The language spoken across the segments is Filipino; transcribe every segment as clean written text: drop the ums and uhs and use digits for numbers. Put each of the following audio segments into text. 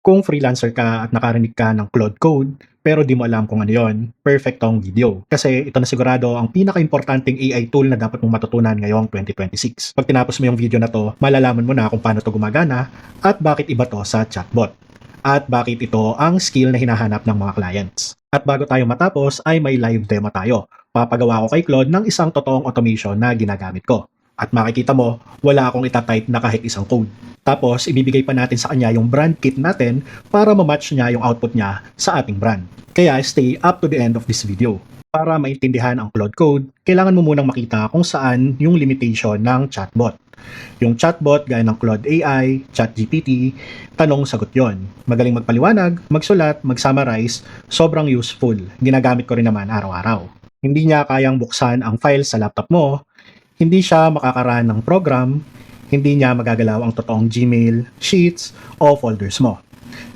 Kung freelancer ka at nakarinig ka ng Claude Code, pero di mo alam kung ano yon, perfect tong video. Kasi ito na sigurado ang pinaka-importanting AI tool na dapat mong matutunan ngayong 2026. Pag tinapos mo yung video na to, malalaman mo na kung paano to gumagana at bakit iba to sa chatbot. At bakit ito ang skill na hinahanap ng mga clients. At bago tayo matapos ay may live demo tayo. Papagawa ko kay Claude ng isang totoong automation na ginagamit ko. At makikita mo, wala akong itatype na kahit isang code. Tapos, ibibigay pa natin sa kanya yung brand kit natin para ma-match niya yung output niya sa ating brand. Kaya stay up to the end of this video. Para maintindihan ang Claude Code, kailangan mo munang makita kung saan yung limitation ng chatbot. Yung chatbot gaya ng Claude AI, ChatGPT, tanong-sagot yon. Magaling magpaliwanag, magsulat, mag-summarize, sobrang useful. Ginagamit ko rin naman araw-araw. Hindi niya kayang buksan ang file sa laptop mo, hindi siya makakaraan ng program, hindi niya magagalaw ang totoong Gmail, Sheets, o folders mo.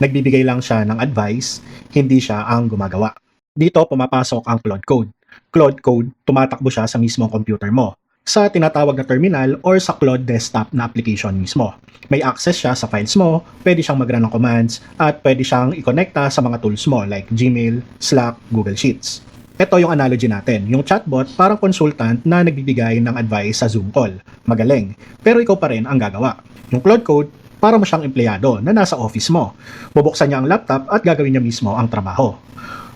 Nagbibigay lang siya ng advice, hindi siya ang gumagawa. Dito pumapasok ang Claude Code. Claude Code, tumatakbo siya sa mismong computer mo, sa tinatawag na terminal or sa Claude desktop na application mismo. May access siya sa files mo, pwede siyang mag-run ng commands, at pwede siyang i-connecta sa mga tools mo like Gmail, Slack, Google Sheets. Ito yung analogy natin. Yung chatbot parang consultant na nagbibigay ng advice sa Zoom call. Magaling. Pero ikaw pa rin ang gagawa. Yung Claude Code, para mo siyang empleyado na nasa office mo. Bubuksan niya ang laptop at gagawin niya mismo ang trabaho.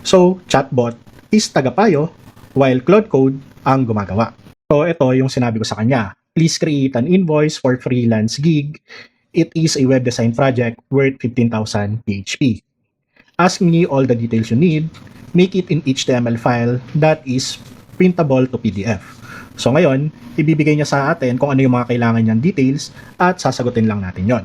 So, chatbot is tagapayo while Claude Code ang gumagawa. So, ito yung sinabi ko sa kanya. Please create an invoice for freelance gig. It is a web design project worth 15,000 PHP. Ask me all the details you need. Make it in HTML file that is printable to PDF. So ngayon, ibibigay niya sa atin kung ano yung mga kailangan niyang details at sasagutin lang natin yon.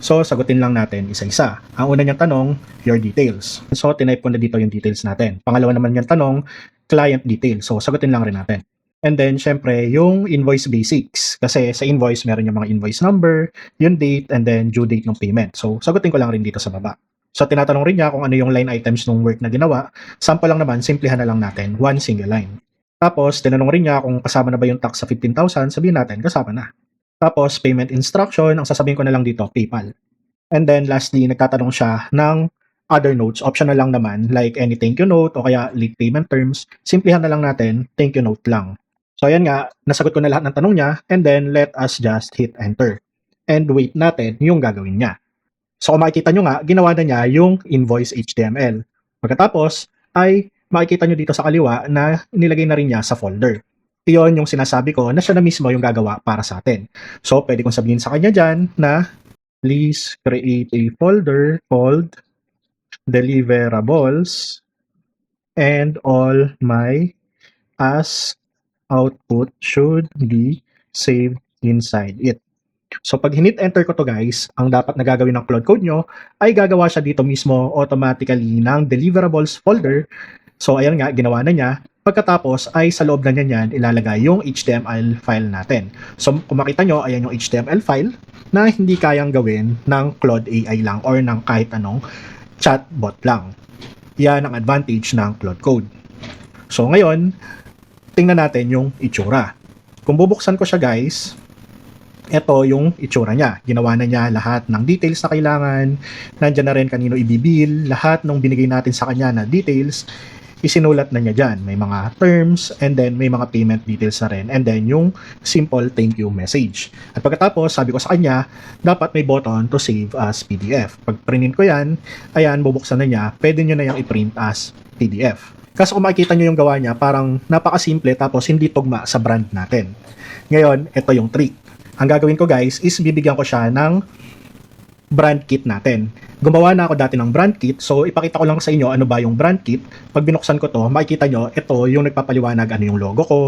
So sagutin lang natin isa-isa. Ang una niyang tanong, your details. So tinype ko na dito yung details natin. Pangalawa naman niyang tanong, client details. So sagutin lang rin natin. And then, syempre, yung invoice basics. Kasi sa invoice, meron yung mga invoice number, yung date, and then due date ng payment. So sagutin ko lang rin dito sa baba. So, tinatanong rin niya kung ano yung line items ng work na ginawa. Sample lang naman, simplihan na lang natin, one single line. Tapos, tinanong rin niya kung kasama na ba yung tax sa 15,000, sabihin natin, kasama na. Tapos, payment instruction, ang sasabihin ko na lang dito, PayPal. And then, lastly, nagtatanong siya ng other notes, optional lang naman, like any thank you note o kaya late payment terms. Simplihan na lang natin, thank you note lang. So, ayan nga, nasagot ko na lahat ng tanong niya, and then let us just hit enter. And wait natin yung gagawin niya. So kung makikita nyo nga, ginawa na niya yung invoice HTML. Pagkatapos, ay makikita nyo dito sa kaliwa na nilagay na rin niya sa folder. Iyon yung sinasabi ko na siya na mismo yung gagawa para sa atin. So pwede kong sabihin sa kanya dyan na please create a folder called deliverables and all my ask output should be saved inside it. So pag hinit enter ko to guys, ang dapat na gagawin ng Claude Code nyo ay gagawa siya dito mismo automatically ng deliverables folder. So ayan nga, ginawa na niya. Pagkatapos ay sa loob na niya niyan ilalagay yung HTML file natin. So kung makita nyo, ayan yung HTML file na hindi kayang gawin ng Claude AI lang or ng kahit anong chatbot lang. Yan ang advantage ng Claude Code. So ngayon, tingnan natin yung itsura. Kung bubuksan ko siya guys, ito yung itsura niya. Ginawa na niya lahat ng details na kailangan. Nandiyan na rin kanino ibibil. Lahat ng binigay natin sa kanya na details, isinulat na niya dyan. May mga terms, and then may mga payment details na rin. And then yung simple thank you message. At pagkatapos, sabi ko sa kanya, dapat may button to save as PDF. Pag printin ko yan, ayan, bubuksan na niya. Pwede nyo na yung i-print as PDF. Kasi kung makikita nyo yung gawa niya, parang napakasimple tapos hindi tugma sa brand natin. Ngayon, ito yung trick. Ang gagawin ko guys is bibigyan ko siya ng brand kit natin. Gumawa na ako dati ng brand kit, so ipakita ko lang sa inyo ano ba yung brand kit. Pag binuksan ko to, makikita nyo, ito yung nagpapaliwanag ano yung logo ko,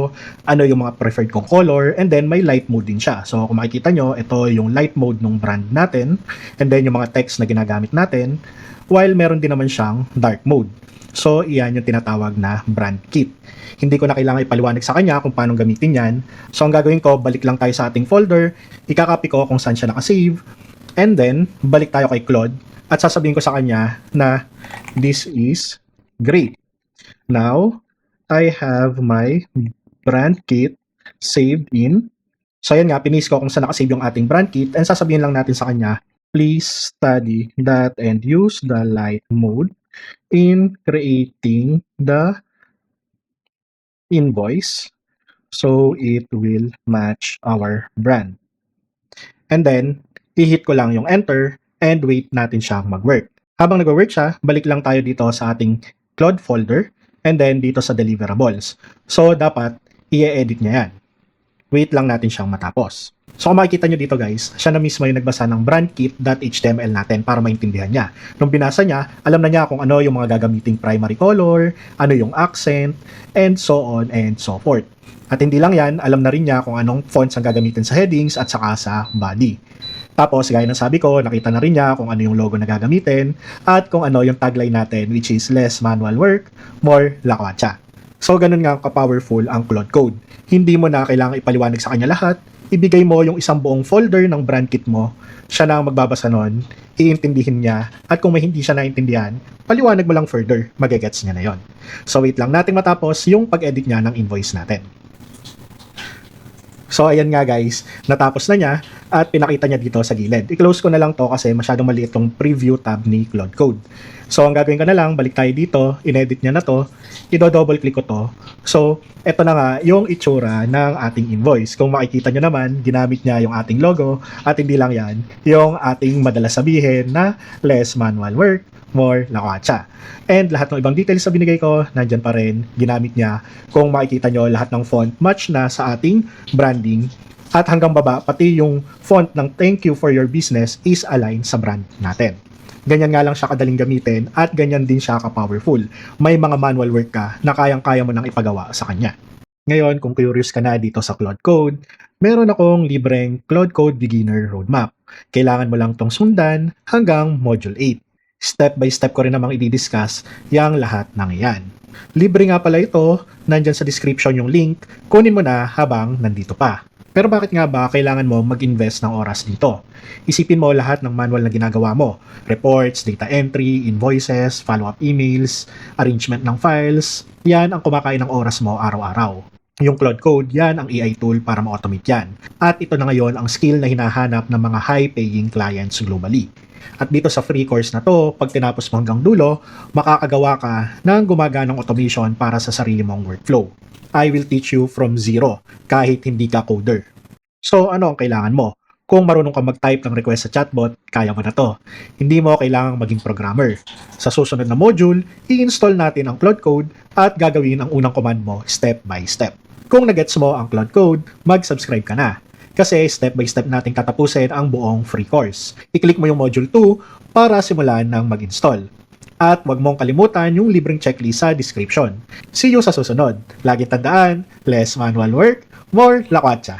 ano yung mga preferred kong color, and then may light mode din siya. So kung makikita nyo, ito yung light mode ng brand natin, and then yung mga text na ginagamit natin, while meron din naman siyang dark mode. So iyan yung tinatawag na brand kit. Hindi ko na kailangan ipaliwanag sa kanya kung paano gamitin yan. So ang gagawin ko, balik lang tayo sa ating folder, ikakopy ko kung saan siya nakasave, and then balik tayo kay Claude at sasabihin ko sa kanya na this is great. Now, I have my brand kit saved in. So ayan nga, pinis ko kung saan nakasave yung ating brand kit and sasabihin lang natin sa kanya Please study that and use the light mode in creating the invoice so it will match our brand. And then, i-hit ko lang yung enter and wait natin siyang mag-work. Habang nag-work siya, balik lang tayo dito sa ating Claude folder and then dito sa deliverables. So, dapat i-edit niya yan. Wait lang natin siyang matapos. So kung makikita nyo dito guys, siya na mismo yung nagbasa ng brandkit.html natin para maintindihan niya. Nung binasa niya, alam na niya kung ano yung mga gagamiting primary color, ano yung accent, and so on and so forth. At hindi lang yan, alam na rin niya kung anong fonts ang gagamitin sa headings at saka sa body. Tapos, gaya ng sabi ko, nakita na rin niya kung ano yung logo na gagamitin at kung ano yung tagline natin which is less manual work, more lakwacha. So, ganun nga ka-powerful ang Claude Code. Hindi mo na kailangang ipaliwanag sa kanya lahat, ibigay mo yung isang buong folder ng brand kit mo, siya na ang magbabasa nun, iintindihin niya, at kung may hindi siya naintindihan, paliwanag mo lang further, magigets niya na yon. So, wait lang natin matapos yung pag-edit niya ng invoice natin. So, ayan nga guys, natapos na niya at pinakita niya dito sa gilid. I-close ko na lang to kasi masyadong maliit tong preview tab ni Claude Code. So, ang gagawin ko na lang, balik tayo dito, in-edit niya na to, i-double click ko to. So, eto na nga yung itsura ng ating invoice. Kung makikita nyo naman, ginamit niya yung ating logo at hindi lang yan, yung ating madalas sabihin na less manual work, more lakwacha. And lahat ng ibang details na binigay ko, nandyan pa rin, ginamit niya. Kung makikita nyo, lahat ng font match na sa ating branding. At hanggang baba, pati yung font ng thank you for your business is aligned sa brand natin. Ganyan nga lang siya kadaling gamitin at ganyan din siya ka-powerful. May mga manual work ka na kayang-kaya mo nang ipagawa sa kanya. Ngayon, kung curious ka na dito sa Claude Code, meron akong libreng Claude Code Beginner Roadmap. Kailangan mo lang tong sundan hanggang Module 8. Step by step ko rin namang i-discuss yang lahat ng iyan. Libre nga pala ito, nandyan sa description yung link, kunin mo na habang nandito pa. Pero bakit nga ba kailangan mo mag-invest ng oras dito? Isipin mo lahat ng manual na ginagawa mo. Reports, data entry, invoices, follow-up emails, arrangement ng files. Yan ang kumakain ng oras mo araw-araw. Yung Claude Code, yan ang AI tool para ma-automate yan. At ito na ngayon ang skill na hinahanap ng mga high-paying clients globally. At dito sa free course na to, pag tinapos mo hanggang dulo, makakagawa ka ng gumaganang automation para sa sarili mong workflow. I will teach you from zero, kahit hindi ka coder. So, ano ang kailangan mo? Kung marunong ka mag-type ng request sa chatbot, kaya mo na to. Hindi mo kailangang maging programmer. Sa susunod na module, i-install natin ang Claude Code at gagawin ang unang command mo step by step. Kung nagets mo ang Claude Code, mag-subscribe ka na. Kasi step by step natin tatapusin ang buong free course. I-click mo yung module 2 para simulan ng mag-install. At huwag mong kalimutan yung libreng checklist sa description. See you sa susunod. Lagi tandaan, less manual work, more lakwacha.